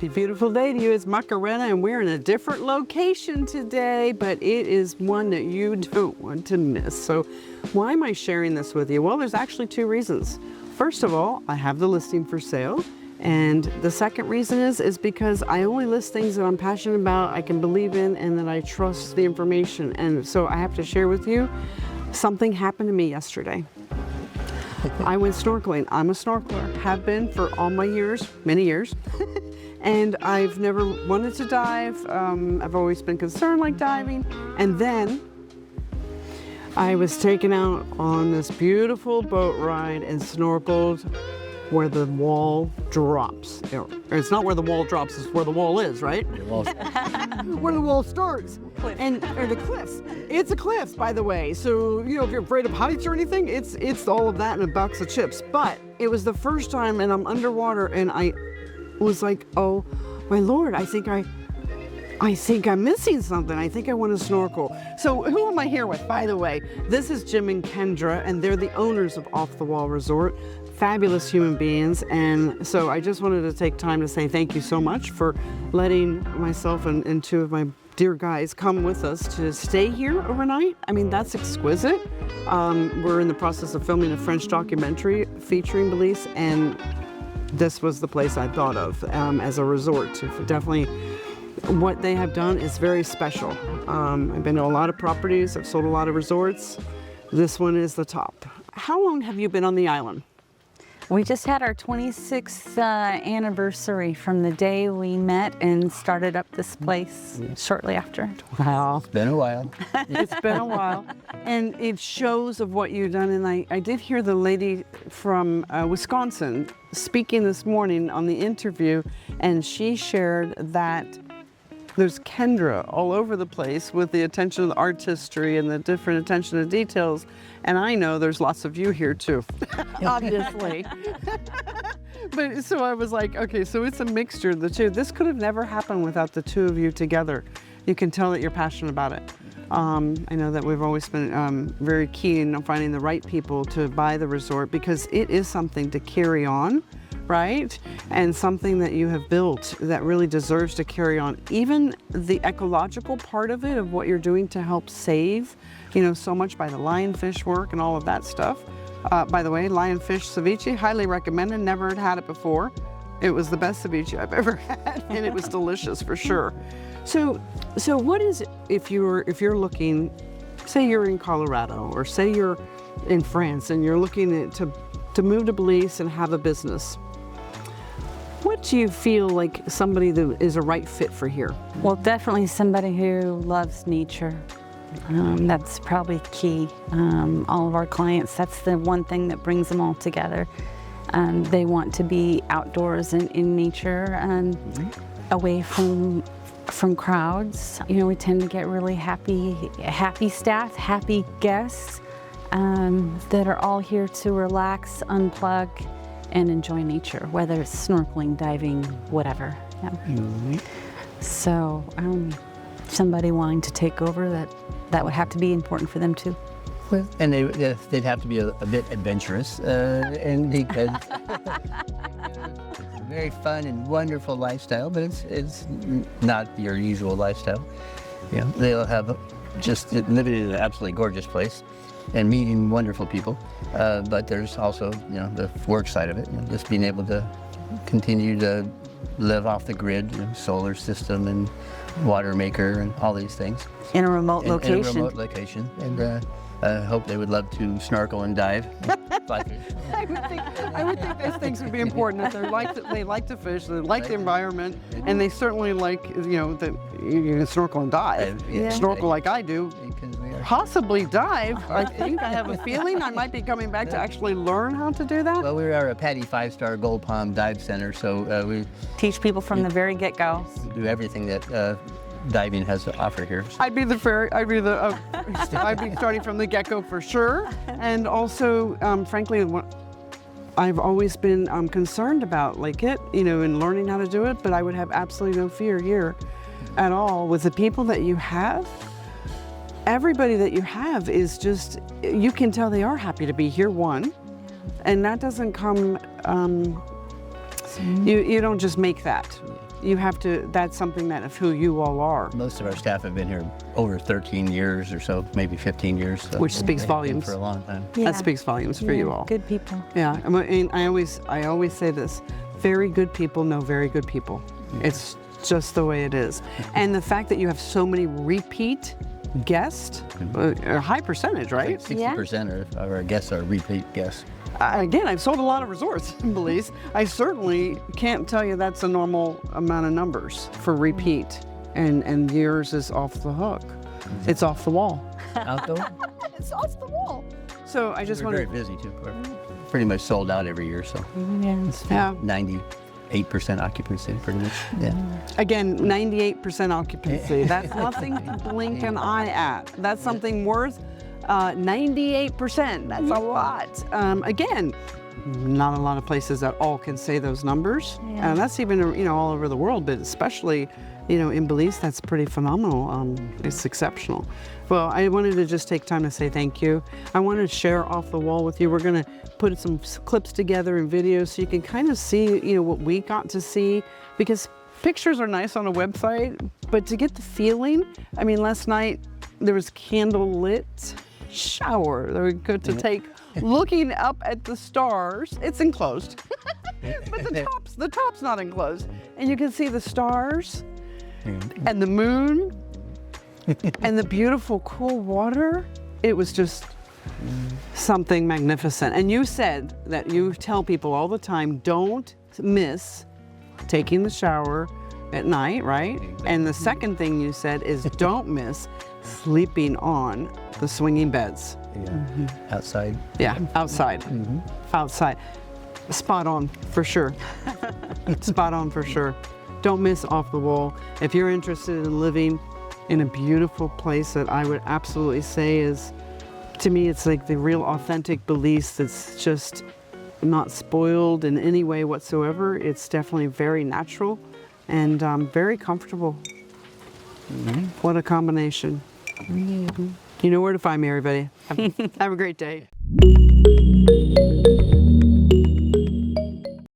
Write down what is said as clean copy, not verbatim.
Happy beautiful day to you. It's Macarena, and we're in a different location today, but it is one that you don't want to miss. So why am I sharing this with you? Well, there's actually two reasons. First of all, I have the listing for sale. And the second reason is because I only list things that I'm passionate about, I can believe in, and that I trust the information. And so I have to share with you, something happened to me yesterday. I went snorkeling. I'm a snorkeler, have been for all my years, many years. And I've never wanted to dive. I've always been concerned like diving. And then I was taken out on this beautiful boat ride and snorkeled where the wall drops. It's not where the wall drops, it's where the wall is, right? Where the wall starts. Or the cliffs. It's a cliff, by the way. So, you know, if you're afraid of heights or anything, it's all of that and a box of chips. But it was the first time, and I'm underwater, and I was like, oh my Lord, I think I'm missing something. I think I want to snorkel. So who am I here with, by the way? This is Jim and Kendra, and they're the owners of Off the Wall Resort. Fabulous human beings. And so I just wanted to take time to say thank you so much for letting myself and two of my dear guys come with us to stay here overnight. I mean, that's exquisite. We're in the process of filming a French documentary featuring Belize, and this was the place I thought of as a resort. Definitely, what they have done is very special. I've been to a lot of properties, I've sold a lot of resorts. This one is the top. How long have you been on the island? We just had our 26th anniversary from the day we met and started up this place shortly after. Wow. It's been a while. It's been a while. And it shows of what you've done. And I did hear the lady from Wisconsin speaking this morning on the interview, and she shared that there's Kendra all over the place with the attention to the artistry and the different attention to details. And I know there's lots of you here too, obviously. But so I was like, okay, so it's a mixture of the two. This could have never happened without the two of you together. You can tell that you're passionate about it. I know that we've always been very keen on finding the right people to buy the resort, because it is something to carry on, right? And something that you have built that really deserves to carry on. Even the ecological part of it, of what you're doing to help save, you know, so much by the lionfish work and all of that stuff. By the way, lionfish ceviche, highly recommended. Never had it before. It was the best ceviche I've ever had, and it was delicious for sure. So what is it, if you're looking, say you're in Colorado, or say you're in France and you're looking to move to Belize and have a business? What do you feel like somebody that is a right fit for here? Well, definitely somebody who loves nature. That's probably key. All of our clients, that's the one thing that brings them all together. They want to be outdoors and in nature and away from crowds. You know, we tend to get really happy staff, happy guests that are all here to relax, unplug, and enjoy nature, whether it's snorkeling, diving, whatever. Yeah. So somebody wanting to take over, that would have to be important for them too. Well, and they'd have to be a bit adventurous, and because it's a very fun and wonderful lifestyle, but it's not your usual lifestyle. You know, they'll have just living in an absolutely gorgeous place and meeting wonderful people, but there's also, you know, the work side of it, you know, just being able to continue to live off the grid, you know, solar system and water maker and all these things. In a remote location. In a remote location, and I hope they would love to snorkel and dive. I would think those things would be important. That they like to fish, they like the environment, and they certainly like, you know, that you can snorkel and dive. Snorkel like I do. Possibly dive. I think I have a feeling I might be coming back to actually learn how to do that. Well, we are a PADI 5-star Gold Palm dive center, so we teach people from the very get-go. Do everything that diving has to offer here. I'd be starting from the get-go for sure. And also, frankly, I've always been concerned about you know, and learning how to do it, but I would have absolutely no fear here at all. With the people that you have, everybody that you have is just, you can tell they are happy to be here, one, and that doesn't come You don't just make that. You have to, that's something that of who you all are. Most of our staff have been here over 13 years or so, maybe 15 years. So Which speaks they've been for for a long time. That speaks volumes for you all. Good people. Yeah, and I always say this, very good people know very good people. It's just the way it is. And the fact that you have so many repeat guests, a high percentage, right? 60% of our guests are repeat guests. Again, I've sold a lot of resorts in Belize. I certainly can't tell you that's a normal amount of numbers for repeat. And yours is off the hook. It's off the wall. Outdoor? It's off the wall. So I just We're want very busy too. We're pretty much sold out every year, so yeah. 98% occupancy, pretty much. Yeah. Again, 98% occupancy. That's nothing to blink an eye at. That's something worth 98%. That's a lot. Again, not a lot of places at all can say those numbers. Yeah. And that's even all over the world, but especially in Belize, that's pretty phenomenal. It's exceptional. Well, I wanted to just take time to say thank you. I wanted to share off the wall with you. We're going to put some clips together and videos so you can kind of see, what we got to see, because pictures are nice on a website, but to get the feeling, last night there was candlelit shower that we got to take looking up at the stars. It's enclosed, but the top's not enclosed. And you can see the stars and the moon and the beautiful cool water. It was just something magnificent. And you said that you tell people all the time, don't miss taking the shower at night, right? And the second thing you said is don't miss sleeping on the swinging beds. Yeah. Outside. Yeah, outside. Outside. Spot on for sure. Spot on for sure. Don't miss off the wall. If you're interested in living in a beautiful place that I would absolutely say is, to me, it's like the real authentic Belize that's just not spoiled in any way whatsoever. It's definitely very natural and very comfortable. What a combination. You know where to find me, everybody. Have a great day.